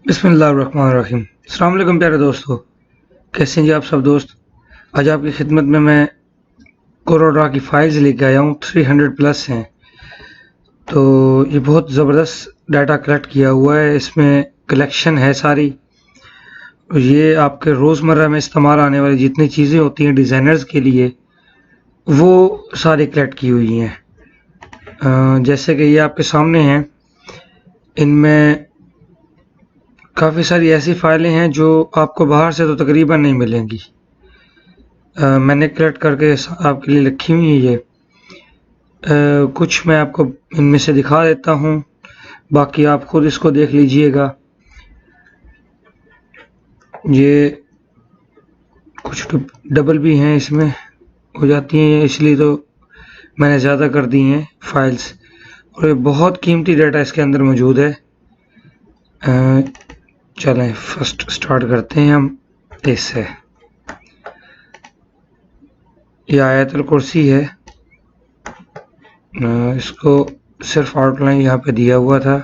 बिस्मिल्लाहिर्रहमानिर्रहीम। अस्सलाम वालेकुम प्यारे दोस्तों, कैसे हैं जी आप सब दोस्त। आज आपकी खिदमत में मैं कोरोडा की फाइल्स लेके आया हूँ। 300 प्लस हैं। तो ये बहुत ज़बरदस्त डाटा कलेक्ट किया हुआ है, इसमें कलेक्शन है सारी। ये आपके रोज़मर्रा में इस्तेमाल आने वाली जितनी चीज़ें होती हैं डिज़ाइनर्स के लिए, वो सारी कलेक्ट की हुई हैं। जैसे कि ये आपके सामने हैं, इनमें काफ़ी सारी ऐसी फाइलें हैं जो आपको बाहर से तो तकरीबन नहीं मिलेंगी। मैंने कलेक्ट करके आपके लिए रखी हुई है ये। कुछ मैं आपको इनमें से दिखा देता हूँ, बाकी आप खुद इसको देख लीजिएगा। ये कुछ डबल भी हैं, इसमें हो जाती हैं, इसलिए तो मैंने ज़्यादा कर दी हैं फाइल्स। और ये बहुत कीमती डाटा इसके अंदर मौजूद है। चलें फर्स्ट स्टार्ट करते हैं हम इससे। ये आयतुल कुर्सी है। इसको सिर्फ आउटलाइन यहाँ पे दिया हुआ था।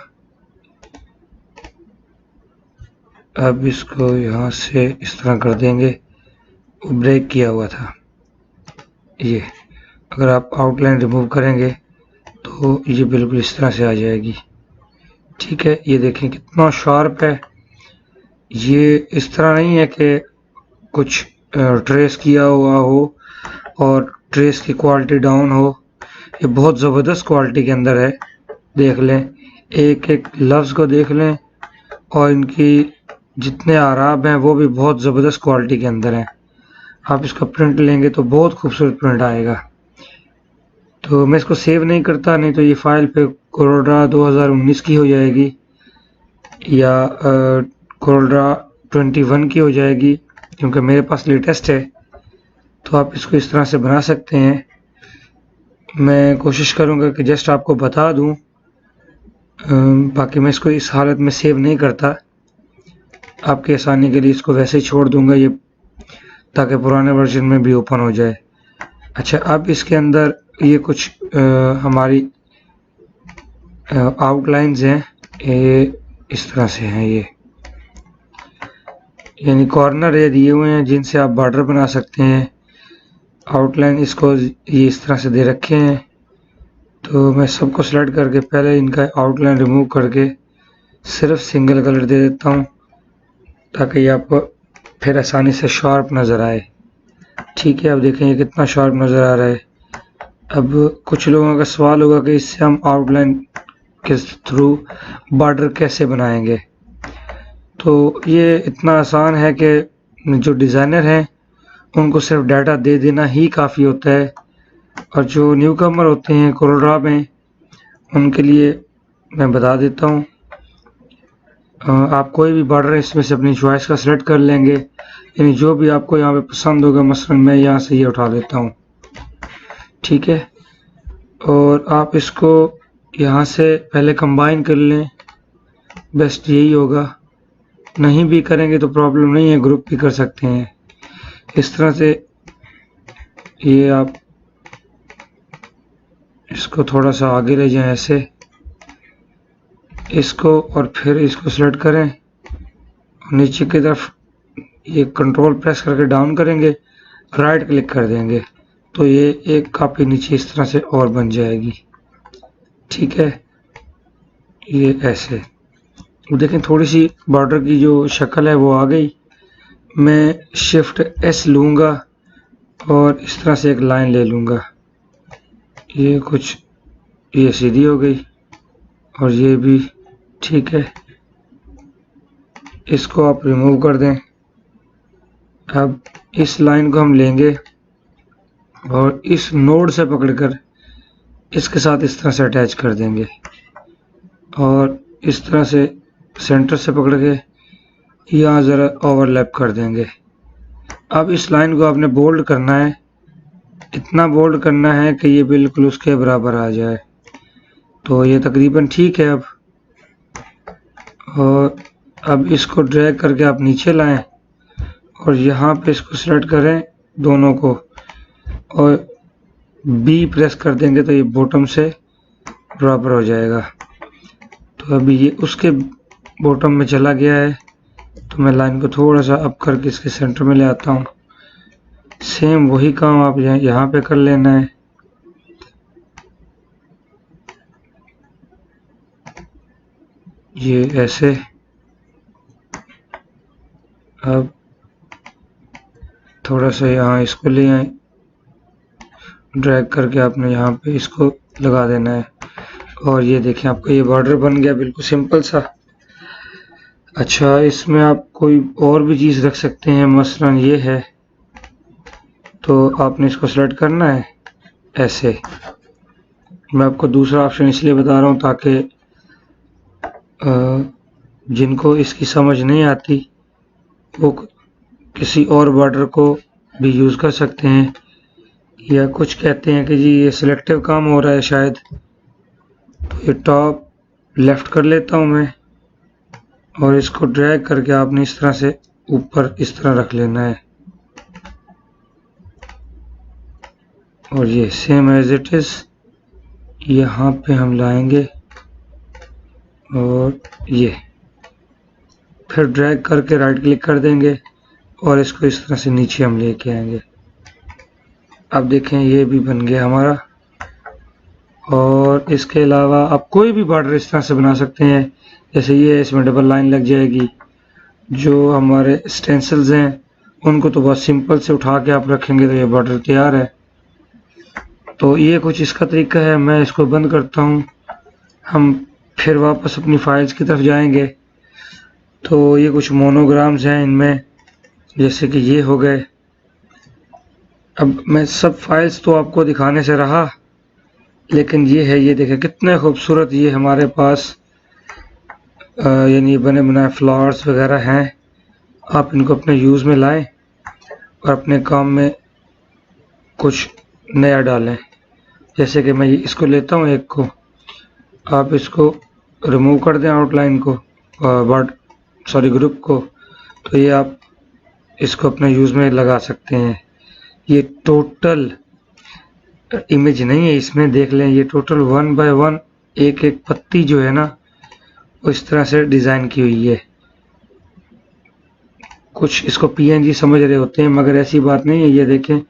अब इसको यहाँ से इस तरह कर देंगे, ब्रेक किया हुआ था ये। अगर आप आउटलाइन रिमूव करेंगे तो ये बिल्कुल इस तरह से आ जाएगी। ठीक है, ये देखें कितना शार्प है। ये इस तरह नहीं है कि कुछ ट्रेस किया हुआ हो और ट्रेस की क्वालिटी डाउन हो। ये बहुत ज़बरदस्त क्वालिटी के अंदर है। देख लें, एक एक लफ्ज़ को देख लें, और इनकी जितने आराब हैं वो भी बहुत ज़बरदस्त क्वालिटी के अंदर हैं। आप इसका प्रिंट लेंगे तो बहुत खूबसूरत प्रिंट आएगा। तो मैं इसको सेव नहीं करता, नहीं तो ये फाइल पे कोरोडा 2019 की हो जाएगी या कोरोडा 21 की हो जाएगी, क्योंकि मेरे पास लेटेस्ट है। तो आप इसको इस तरह से बना सकते हैं। मैं कोशिश करूँगा कि जस्ट आपको बता दूँ, बाकी मैं इसको इस हालत में सेव नहीं करता। आपकी आसानी के लिए इसको वैसे ही छोड़ दूंगा ये, ताकि पुराने वर्जन में भी ओपन हो जाए। अच्छा, अब इसके अंदर ये कुछ हमारी आउटलाइंस हैं, ये इस तरह से हैं। ये यानी कॉर्नर ये दिए हुए हैं जिनसे आप बॉर्डर बना सकते हैं। आउटलाइन इसको ये इस तरह से दे रखे हैं। तो मैं सबको सेलेक्ट करके पहले इनका आउटलाइन रिमूव करके सिर्फ सिंगल कलर दे देता हूँ, ताकि ये आपको फिर आसानी से शार्प नज़र आए। ठीक है, अब देखें ये कितना शार्प नज़र आ रहा है। अब कुछ लोगों का सवाल होगा कि इससे हम आउटलाइन के थ्रू बॉर्डर कैसे बनाएंगे। तो ये इतना आसान है कि जो डिज़ाइनर हैं उनको सिर्फ डाटा दे देना ही काफ़ी होता है, और जो न्यू कमर होते हैं कोरोडा में, उनके लिए मैं बता देता हूँ। आप कोई भी बॉर्डर इसमें से अपनी चॉइस का सिलेक्ट कर लेंगे, यानी जो भी आपको यहाँ पे पसंद होगा। मसलन मैं यहाँ से ये उठा लेता हूँ। ठीक है, और आप इसको यहाँ से पहले कंबाइन कर लें, बेस्ट यही होगा। नहीं भी करेंगे तो प्रॉब्लम नहीं है, ग्रुप भी कर सकते हैं इस तरह से। ये आप इसको थोड़ा सा आगे ले जाएं ऐसे, इसको, और फिर इसको सेलेक्ट करें, नीचे की तरफ ये कंट्रोल प्रेस करके डाउन करेंगे, राइट क्लिक कर देंगे, तो ये एक कॉपी नीचे इस तरह से और बन जाएगी। ठीक है, ये ऐसे देखें थोड़ी सी बॉर्डर की जो शक्ल है वो आ गई। मैं शिफ्ट एस लूँगा और इस तरह से एक लाइन ले लूँगा। ये कुछ ये सीधी हो गई, और ये भी ठीक है। इसको आप रिमूव कर दें। अब इस लाइन को हम लेंगे और इस नोड से पकड़कर इसके साथ इस तरह से अटैच कर देंगे, और इस तरह से सेंटर से पकड़ के यहाँ ज़रा ओवरलैप कर देंगे। अब इस लाइन को आपने बोल्ड करना है, इतना बोल्ड करना है कि ये बिल्कुल उसके बराबर आ जाए। तो ये तकरीबन ठीक है। और अब इसको ड्रैग करके आप नीचे लाएं और यहाँ पे इसको सेलेक्ट करें दोनों को, और बी प्रेस कर देंगे तो ये बॉटम से बराबर हो जाएगा। तो अभी ये उसके बॉटम में चला गया है, तो मैं लाइन को थोड़ा सा अप करके इसके सेंटर में ले आता हूँ। सेम वही काम आप यहाँ पे कर लेना है। ये ऐसे। अब थोड़ा सा यहाँ इसको ले आए, ड्रैग करके आपने यहाँ पे इसको लगा देना है, और ये देखें आपका ये बॉर्डर बन गया, बिल्कुल सिंपल सा। अच्छा, इसमें आप कोई और भी चीज़ रख सकते हैं, मसलन ये है, तो आपने इसको सेलेक्ट करना है ऐसे। मैं आपको दूसरा ऑप्शन इसलिए बता रहा हूँ ताकि जिनको इसकी समझ नहीं आती वो किसी और बॉर्डर को भी यूज़ कर सकते हैं, या कुछ कहते हैं कि जी ये सिलेक्टिव काम हो रहा है शायद, तो ये टॉप लेफ्ट कर लेता हूँ मैं, और इसको ड्रैग करके आपने इस तरह से ऊपर इस तरह रख लेना है, और ये सेम एज इट इज़ यहाँ पे हम लाएंगे, और ये फिर ड्रैग करके राइट क्लिक कर देंगे और इसको इस तरह से नीचे हम लेके आएंगे। अब देखें ये भी बन गया हमारा। और इसके अलावा आप कोई भी बॉर्डर इस तरह से बना सकते हैं, जैसे ये इसमें डबल लाइन लग जाएगी। जो हमारे स्टेंसिल्स हैं उनको तो बहुत सिंपल से उठा के आप रखेंगे तो ये बॉर्डर तैयार है। तो ये कुछ इसका तरीका है। मैं इसको बंद करता हूँ, हम फिर वापस अपनी फाइल्स की तरफ जाएंगे। तो ये कुछ मोनोग्राम्स हैं इनमें, जैसे कि ये हो गए। अब मैं सब फाइल्स तो आपको दिखाने से रहा, लेकिन ये है, ये देखें कितने खूबसूरत ये हमारे पास यानी बने बनाए फ्लावर्स वगैरह हैं। आप इनको अपने यूज़ में लाएं और अपने काम में कुछ नया डालें। जैसे कि मैं इसको लेता हूँ एक को, आप इसको रिमूव कर दें आउटलाइन को, ग्रुप को, तो ये आप इसको अपने यूज़ में लगा सकते हैं। ये टोटल इमेज नहीं है, इसमें देख लें, ये टोटल 1 बाय 1 एक एक पत्ती जो है ना वो इस तरह से डिज़ाइन की हुई है। कुछ इसको PNG समझ रहे होते हैं, मगर ऐसी बात नहीं है। ये देखें,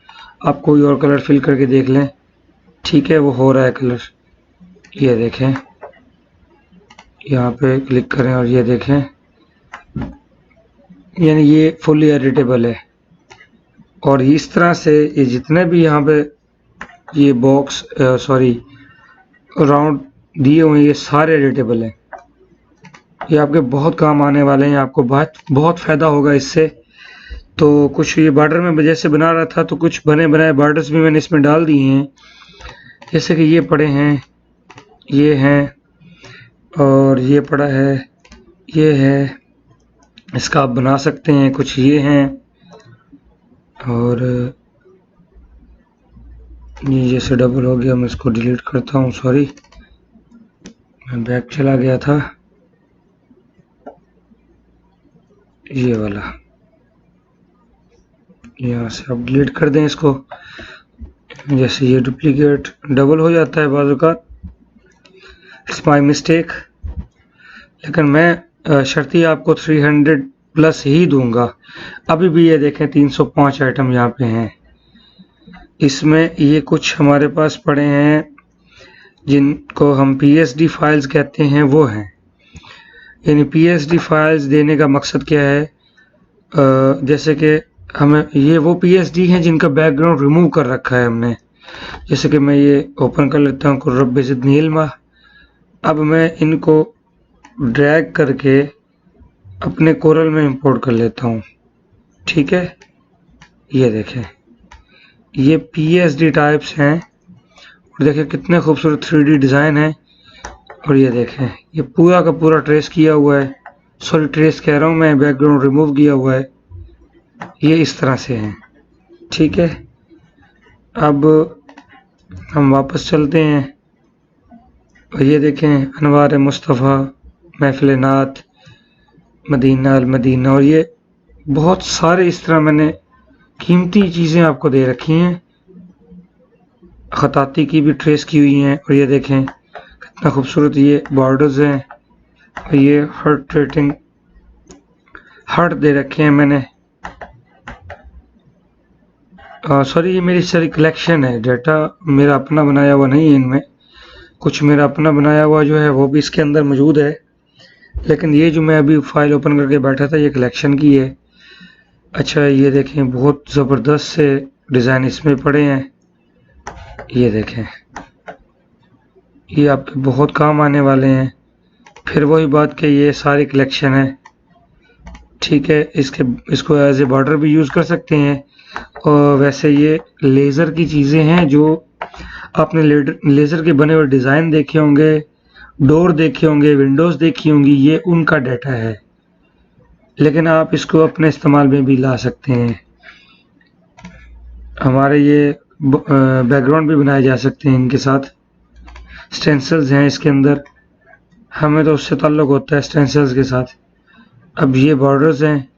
आप कोई और कलर फिल करके देख लें, ठीक है, वो हो रहा है कलर। ये देखें, यहाँ पे क्लिक करें और ये देखें, यानी ये फुली एडिटेबल है। और इस तरह से ये जितने भी यहाँ पे ये बॉक्स राउंड दिए हुए हैं, ये सारे एडिटेबल हैं। ये आपके बहुत काम आने वाले हैं, आपको बहुत फ़ायदा होगा इससे। तो कुछ ये बॉर्डर में जैसे बना रहा था, तो कुछ बने बनाए बॉर्डर्स भी मैंने इसमें डाल दिए हैं, जैसे कि ये पड़े हैं, ये हैं, और ये पड़ा है, ये है, इसका आप बना सकते हैं। कुछ ये हैं, और ये जैसे डबल हो गया, मैं इसको डिलीट करता हूँ, सॉरी मैं बैक चला गया था। ये वाला यहाँ से आप डिलीट कर दें इसको। जैसे ये डुप्लीकेट डबल हो जाता है बाज़ औक़ात, इट्स माई मिस्टेक, लेकिन मैं शर्ती आपको 300 प्लस ही दूंगा। अभी भी ये देखें 305 आइटम यहाँ पे हैं। इसमें ये कुछ हमारे पास पड़े हैं जिनको हम PSD फाइल्स कहते हैं, वो हैं। यानी PSD फाइल्स देने का मकसद क्या है, जैसे कि हमें ये वो PSD हैं जिनका बैकग्राउंड रिमूव कर रखा है हमने। जैसे कि मैं ये ओपन कर लेता हूँ, रब ज़िदनी इल्मा। अब मैं इनको ड्रैग करके अपने कोरल में इंपोर्ट कर लेता हूँ, ठीक है। ये देखें, ये PSD टाइप्स हैं, और देखें कितने खूबसूरत 3D डिज़ाइन है। और ये देखें, ये पूरा का पूरा ट्रेस किया हुआ है, सॉरी ट्रेस कह रहा हूँ मैं, बैकग्राउंड रिमूव किया हुआ है। ये इस तरह से हैं, ठीक है। अब हम वापस चलते हैं, और ये देखें, अनवार मुस्तफ़ा, महफिल नात, मदीना अल मदीना, और ये बहुत सारे इस तरह मैंने कीमती चीज़ें आपको दे रखी हैं। ख़ताती की भी ट्रेस की हुई हैं, और ये देखें कितना खूबसूरत ये बॉर्डर्स हैं। ये हार्ट रेटिंग हार्ट दे रखे हैं मैंने। सॉरी, ये मेरी सारी कलेक्शन है, डाटा मेरा अपना बनाया हुआ नहीं है। इनमें कुछ मेरा अपना बनाया हुआ जो है वो भी इसके अंदर मौजूद है, लेकिन ये जो मैं अभी फाइल ओपन करके बैठा था ये कलेक्शन की है। अच्छा, ये देखें, बहुत ज़बरदस्त से डिज़ाइन इसमें पड़े हैं। ये देखें, ये आपके बहुत काम आने वाले हैं। फिर वही बात कि ये सारी कलेक्शन है, ठीक है। इसको एज ए बॉर्डर भी यूज़ कर सकते हैं। और वैसे ये लेज़र की चीज़ें हैं, जो आपने लेज़र के बने हुए डिज़ाइन देखे होंगे, डोर देखे होंगे, विंडोज़ देखी होंगी, ये उनका डाटा है। लेकिन आप इसको अपने इस्तेमाल में भी ला सकते हैं। हमारे ये बैकग्राउंड भी बनाए जा सकते हैं इनके साथ। स्टेंसिल्स हैं इसके अंदर, हमें तो उससे ताल्लुक़ होता है स्टेंसिल्स के साथ। अब ये बॉर्डर्स हैं,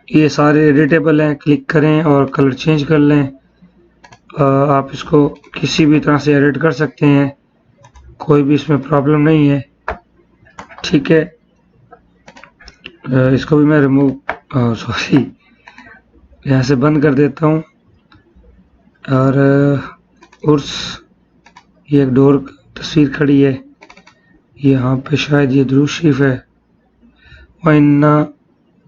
ये सारे एडिटेबल हैं। क्लिक करें और कलर चेंज कर लें। आप इसको किसी भी तरह से एडिट कर सकते हैं, कोई भी इसमें प्रॉब्लम नहीं है, ठीक है। इसको भी मैं सॉरी, यहाँ से बंद कर देता हूँ। और उर्स, ये एक डोर तस्वीर खड़ी है, यहाँ पे शायद ये दुरूद शरीफ है। वइन्ना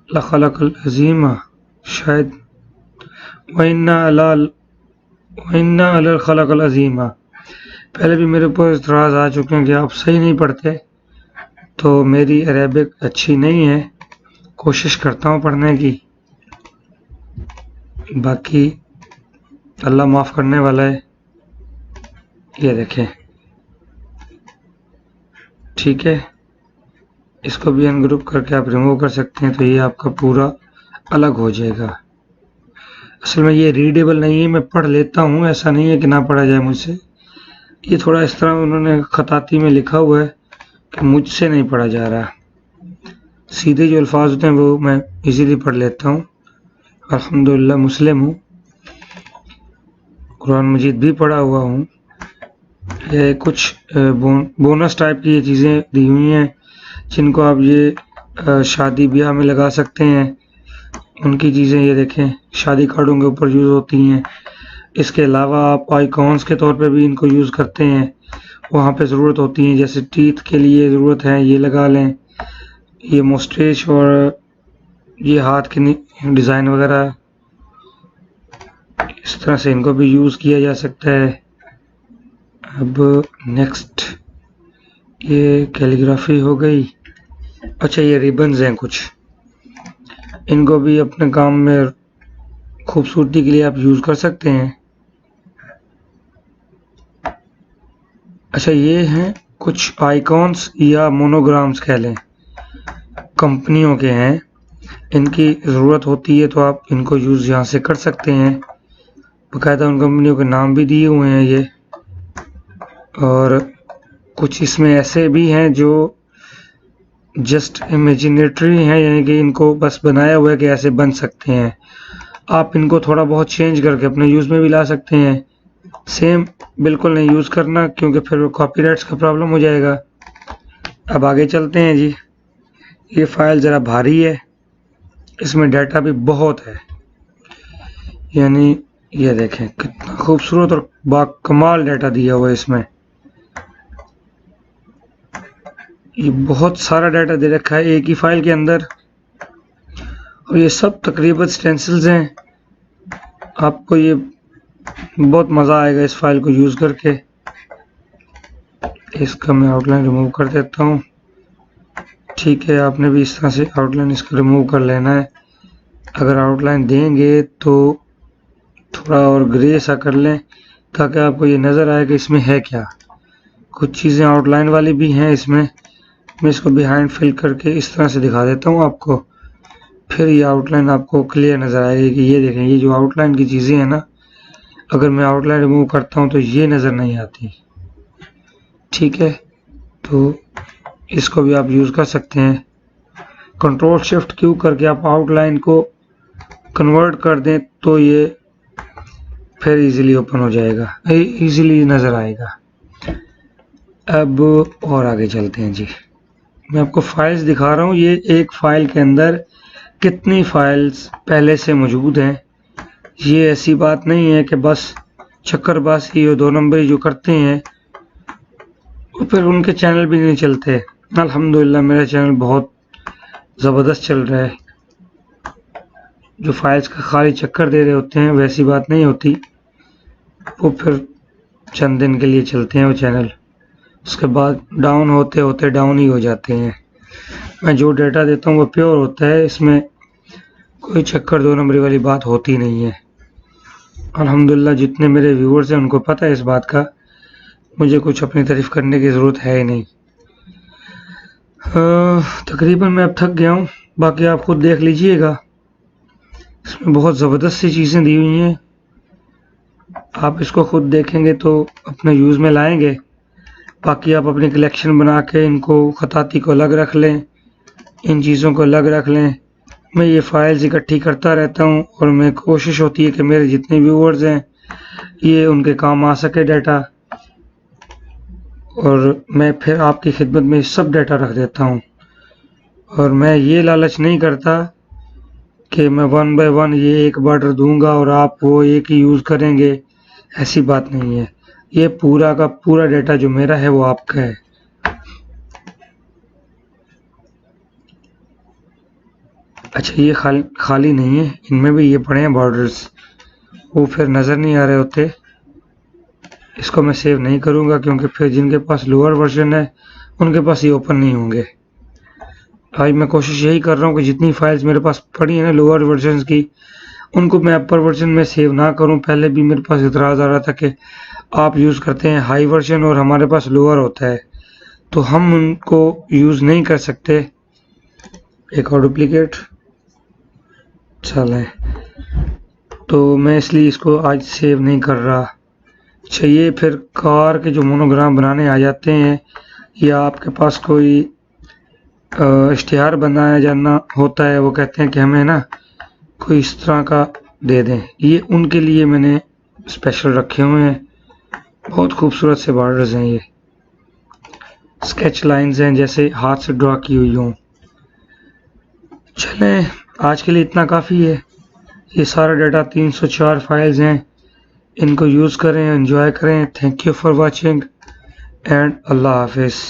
लखलकल अज़ीमा, शायद वइन्ना अलल खलकल अज़ीमा। पहले भी मेरे ऊपर इतराज़ आ चुके हैं कि आप सही नहीं पढ़ते, तो मेरी अरेबिक अच्छी नहीं है, कोशिश करता हूँ पढ़ने की, बाकी अल्लाह माफ़ करने वाला है। ये देखें, ठीक है। इसको भी अनग्रुप करके आप रिमूव कर सकते हैं, तो ये आपका पूरा अलग हो जाएगा। असल में ये रीडेबल नहीं है, मैं पढ़ लेता हूँ, ऐसा नहीं है कि ना पढ़ा जाए मुझसे। ये थोड़ा इस तरह उन्होंने खताती में लिखा हुआ है कि मुझसे नहीं पढ़ा जा रहा। सीधे जो अल्फाज होते हैं वो मैं इजीली पढ़ लेता हूँ। अल्हम्दुलिल्लाह मुस्लिम हूँ, कुरान मजीद भी पढ़ा हुआ हूँ। ये कुछ बोनस टाइप की ये चीज़ें दी हुई हैं, जिनको आप ये शादी ब्याह में लगा सकते हैं। उनकी चीज़ें ये देखें, शादी कार्डों के ऊपर यूज़ होती हैं। इसके अलावा आप आइकॉन्स के तौर पे भी इनको यूज़ करते हैं, वहाँ पे ज़रूरत होती है। जैसे टीथ के लिए ज़रूरत है, ये लगा लें। ये मोस्टेच और ये हाथ की डिज़ाइन वगैरह, इस तरह से इनको भी यूज़ किया जा सकता है। अब नेक्स्ट, ये कैलीग्राफी हो गई। अच्छा, ये रिबन्स हैं कुछ, इनको भी अपने काम में खूबसूरती के लिए आप यूज़ कर सकते हैं। अच्छा, ये हैं कुछ आइकॉन्स या मोनोग्राम्स कह लें, कंपनियों के हैं, इनकी ज़रूरत होती है तो आप इनको यूज़ यहाँ से कर सकते हैं। बाकायदा उन कंपनियों के नाम भी दिए हुए हैं ये। और कुछ इसमें ऐसे भी हैं जो जस्ट इमेजिनेटरी हैं, यानी कि इनको बस बनाया हुआ है कि ऐसे बन सकते हैं। आप इनको थोड़ा बहुत चेंज करके अपने यूज़ में भी ला सकते हैं। सेम बिल्कुल नहीं यूज़ करना, क्योंकि फिर वो कॉपीराइट्स का प्रॉब्लम हो जाएगा। अब आगे चलते हैं जी। ये फ़ाइल ज़रा भारी है, इसमें डाटा भी बहुत है, यानी ये देखें कितना खूबसूरत और बाकमाल डाटा दिया हुआ है इसमें। ये बहुत सारा डाटा दे रखा है एक ही फाइल के अंदर, और ये सब तकरीबन स्टेंसिल्स हैं। आपको ये बहुत मज़ा आएगा इस फाइल को यूज़ करके। इसका मैं आउटलाइन रिमूव कर देता हूँ, ठीक है। आपने भी इस तरह से आउटलाइन इसको रिमूव कर लेना है। अगर आउटलाइन देंगे तो थोड़ा और ग्रे सा कर लें, ताकि आपको ये नज़र आए कि इसमें है क्या। कुछ चीज़ें आउटलाइन वाली भी हैं इसमें। मैं इसको बिहाइंड फिल करके इस तरह से दिखा देता हूँ आपको, फिर ये आउटलाइन आपको क्लियर नज़र आएगी कि ये देखें, ये जो आउटलाइन की चीज़ें हैं ना, अगर मैं आउटलाइन रिमूव करता हूँ तो ये नज़र नहीं आती, ठीक है। तो इसको भी आप यूज़ कर सकते हैं। कंट्रोल शिफ्ट क्यू करके आप आउटलाइन को कन्वर्ट कर दें तो ये फिर इजीली ओपन हो जाएगा, इजीली नज़र आएगा। अब और आगे चलते हैं जी। मैं आपको फाइल्स दिखा रहा हूँ। ये एक फाइल के अंदर कितनी फाइल्स पहले से मौजूद हैं। ये ऐसी बात नहीं है कि बस चक्करबाजी और 2 नंबरी जो करते हैं तो फिर उनके चैनल भी नहीं चलते। अल्हम्दुलिल्लाह मेरा चैनल बहुत ज़बरदस्त चल रहा है। जो फाइल्स का खाली चक्कर दे रहे होते हैं वैसी बात नहीं होती, वो फिर चंद दिन के लिए चलते हैं वो चैनल, उसके बाद डाउन होते होते डाउन ही हो जाते हैं। मैं जो डेटा देता हूँ वो प्योर होता है, इसमें कोई चक्कर 2 नंबरी वाली बात होती नहीं है। अल्हम्दुलिल्लाह जितने मेरे व्यूअर्स हैं उनको पता है इस बात का, मुझे कुछ अपनी तारीफ करने की ज़रूरत है ही नहीं। तकरीबन मैं अब थक गया हूँ, बाकी आप खुद देख लीजिएगा। इसमें बहुत ज़बरदस्त सी चीज़ें दी हुई हैं, आप इसको खुद देखेंगे तो अपने यूज़ में लाएंगे। बाकी आप अपनी कलेक्शन बना के इनको ख़ताती को अलग रख लें, इन चीज़ों को अलग रख लें। मैं ये फाइल्स इकट्ठी करता रहता हूँ और मैं कोशिश होती है कि मेरे जितने व्यूअर्स हैं ये उनके काम आ सके डाटा, और मैं फिर आपकी खिदमत में सब डाटा रख देता हूँ। और मैं ये लालच नहीं करता कि मैं 1 बाय 1 ये एक बॉर्डर दूंगा और आप वो एक ही यूज़ करेंगे, ऐसी बात नहीं है। ये पूरा का पूरा डाटा जो मेरा है वो आपका है। अच्छा ये खाली नहीं है, इनमें भी ये पड़े हैं बॉर्डर्स, वो फिर नज़र नहीं आ रहे होते। इसको मैं सेव नहीं करूँगा क्योंकि फिर जिनके पास लोअर वर्जन है उनके पास ये ओपन नहीं होंगे। आज मैं कोशिश यही कर रहा हूँ कि जितनी फाइल्स मेरे पास पड़ी हैं ना लोअर वर्जन की, उनको मैं अपर वर्जन में सेव ना करूँ। पहले भी मेरे पास इतराज़ आ रहा था कि आप यूज़ करते हैं हाई वर्जन और हमारे पास लोअर होता है, तो हम उनको यूज़ नहीं कर सकते। एक और डुप्लीकेट चले, तो मैं इसलिए इसको आज सेव नहीं कर रहा। चाहिए फिर कार के जो मोनोग्राम बनाने आ जाते हैं या आपके पास कोई इश्तिहार बनाया जाना होता है, वो कहते हैं कि हमें ना कोई इस तरह का दे दें, ये उनके लिए मैंने स्पेशल रखे हुए हैं। बहुत खूबसूरत से बॉर्डर्स हैं, ये स्केच लाइंस हैं जैसे हाथ से ड्रा की हुई हों। चलें आज के लिए इतना काफ़ी है। ये सारा डाटा 304 फाइल्स हैं, इनको यूज़ करें, एंजॉय करें। Thank you for watching and अल्लाह हाफिज़।